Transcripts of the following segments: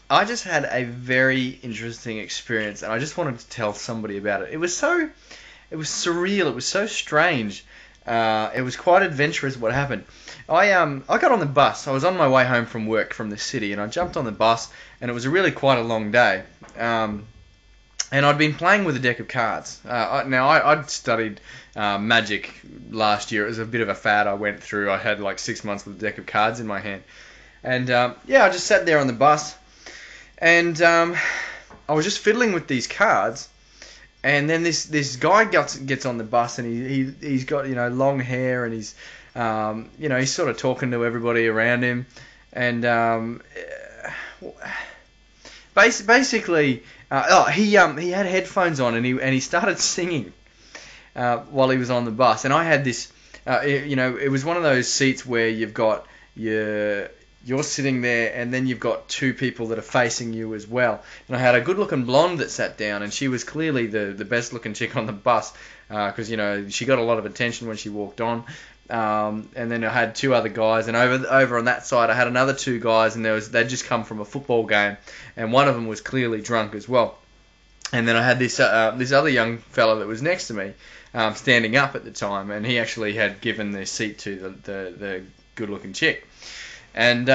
I just had a very interesting experience, and I just wanted to tell somebody about it. It was surreal. It was so strange. It was quite adventurous what happened. I got on the bus. I was on my way home from work from the city, and I jumped on the bus, and it was really quite a long day. And I'd been playing with a deck of cards. I'd studied Magic last year. It was a bit of a fad I went through. I had like 6 months with a deck of cards in my hand. And I just sat there on the bus, and I was just fiddling with these cards. And then this guy gets on the bus, and he's got long hair, and he's sort of talking to everybody around him, and basically he had headphones on, and he started singing while he was on the bus. And I had this it was one of those seats where you're sitting there, and then you've got two people that are facing you as well. And I had a good-looking blonde that sat down, and she was clearly the best-looking chick on the bus because she got a lot of attention when she walked on. And then I had two other guys, and over on that side I had another two guys, and they'd just come from a football game, and one of them was clearly drunk as well. And then I had this other young fella that was next to me, standing up at the time, and he actually had given the seat to the good-looking chick. And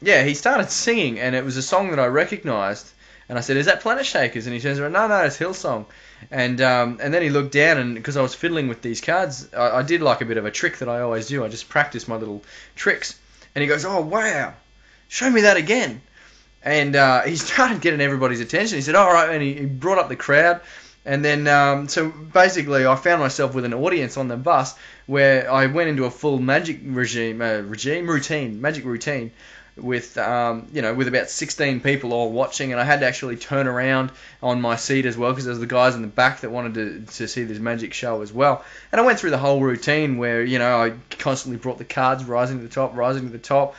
he started singing, and it was a song that I recognised. And I said, "Is that Planet Shakers?" And he turns around, "No, it's Hillsong." And then he looked down, and because I was fiddling with these cards, I did like a bit of a trick that I always do. I just practice my little tricks. And he goes, "Oh wow, show me that again." And he started getting everybody's attention. He said, "All right," and he brought up the crowd. And then, so basically, I found myself with an audience on the bus where I went into a full magic magic routine with, with about 16 people all watching, and I had to actually turn around on my seat as well because there was the guys in the back that wanted to see this magic show as well. And I went through the whole routine where, I constantly brought the cards rising to the top,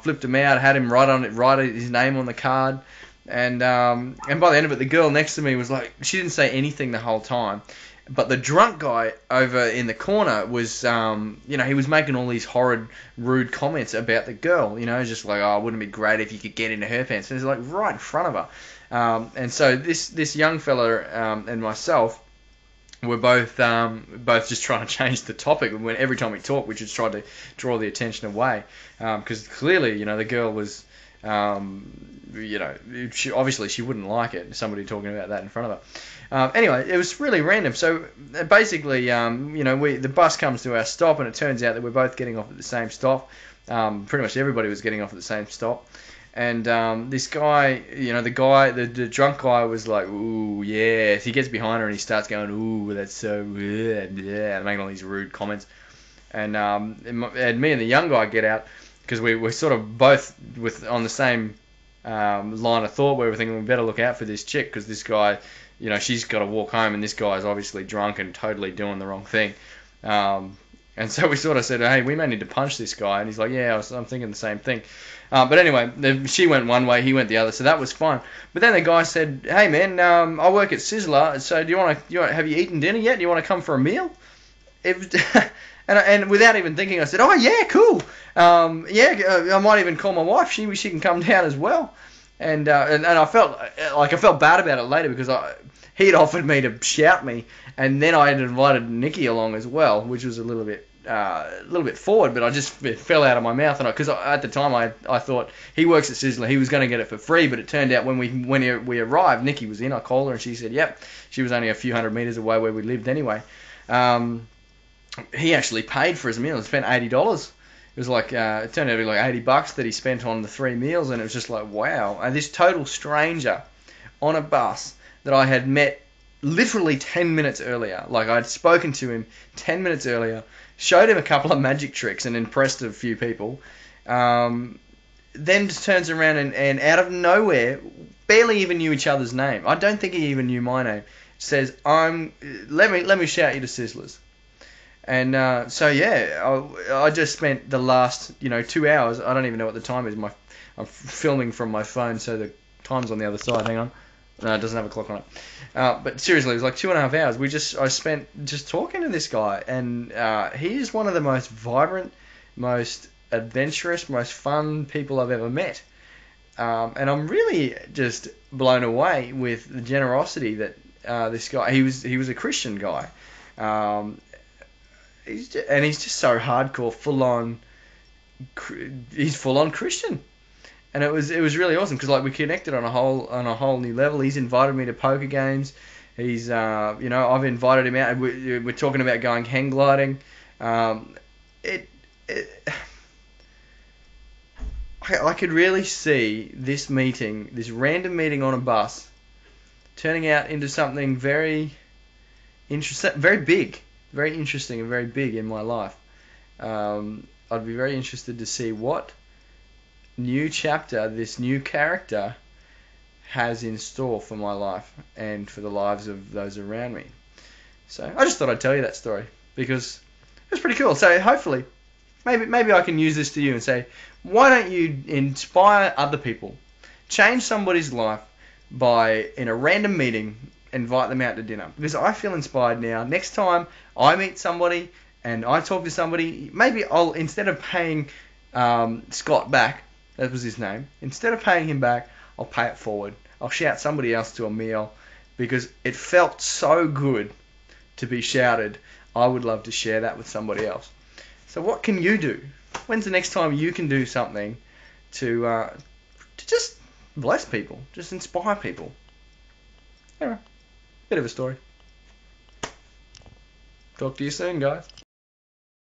flipped them out, had him write his name on the card. And by the end of it, the girl next to me was like, she didn't say anything the whole time. But the drunk guy over in the corner was, he was making all these horrid, rude comments about the girl. Just like, "Oh, wouldn't it be great if you could get into her pants?" And it's like right in front of her. And so this young fella and myself were both just trying to change the topic. When every time we talked, we just tried to draw the attention away. Because clearly, the girl was... obviously she wouldn't like it, somebody talking about that in front of her. Anyway, it was really random. So basically, the bus comes to our stop, and it turns out that we're both getting off at the same stop. Pretty much everybody was getting off at the same stop. And this guy, the drunk guy was like, "Ooh, yeah." He gets behind her and he starts going, "Ooh, that's so weird," and making all these rude comments. And me and the young guy get out, because we're sort of both on the same line of thought where we're thinking we better look out for this chick because this guy, she's got to walk home and this guy's obviously drunk and totally doing the wrong thing. And so we sort of said, "Hey, we may need to punch this guy." And he's like, "Yeah, I'm thinking the same thing." But anyway, she went one way, he went the other, so that was fine. But then the guy said, "Hey man, I work at Sizzler, so have you eaten dinner yet? Do you want to come for a meal?" It was... And without even thinking, I said, "Oh yeah, cool. I might even call my wife. She can come down as well." And I felt bad about it later because he'd offered me to shout me, and then I had invited Nikki along as well, which was a little bit forward, but it fell out of my mouth, and because at the time I thought he works at Sizzler, he was going to get it for free, but it turned out when we arrived, Nikki was in. I called her and she said, "Yep." She was only a few hundred meters away where we lived anyway. He actually paid for his meal. He spent $80. It was like it turned out to be like $80 that he spent on the 3 meals, and it was just like, wow. And this total stranger on a bus that I had met literally 10 minutes earlier, like I'd spoken to him 10 minutes earlier, showed him a couple of magic tricks and impressed a few people, then just turns around and out of nowhere, barely even knew each other's name. I don't think he even knew my name. Says, let me shout you to Sizzlers. And I just spent the last 2 hours. I don't even know what the time is. I'm filming from my phone, so the time's on the other side. Hang on, no, it doesn't have a clock on it. But seriously, it was like 2.5 hours. I spent just talking to this guy, and he is one of the most vibrant, most adventurous, most fun people I've ever met. And I'm really just blown away with the generosity that this guy. He was a Christian guy. Um, he's just so hardcore, full on. He's full on Christian, and it was really awesome because like we connected on a whole new level. He's invited me to poker games. He's I've invited him out. We're talking about going hang gliding. It I could really see this meeting, this random meeting on a bus, turning out into something very interesting, very big, very interesting and very big in my life. I'd be very interested to see what new chapter this new character has in store for my life and for the lives of those around me. So I just thought I'd tell you that story because it was pretty cool. So hopefully, maybe I can use this to you and say, why don't you inspire other people? Change somebody's life by, in a random meeting, invite them out to dinner. Because I feel inspired now. Next time I meet somebody and I talk to somebody, maybe I'll, instead of paying Scott back, that was his name, instead of paying him back, I'll pay it forward. I'll shout somebody else to a meal because it felt so good to be shouted. I would love to share that with somebody else. So what can you do? When's the next time you can do something to just bless people, just inspire people? Anyway, bit of a story. Talk to you soon, guys.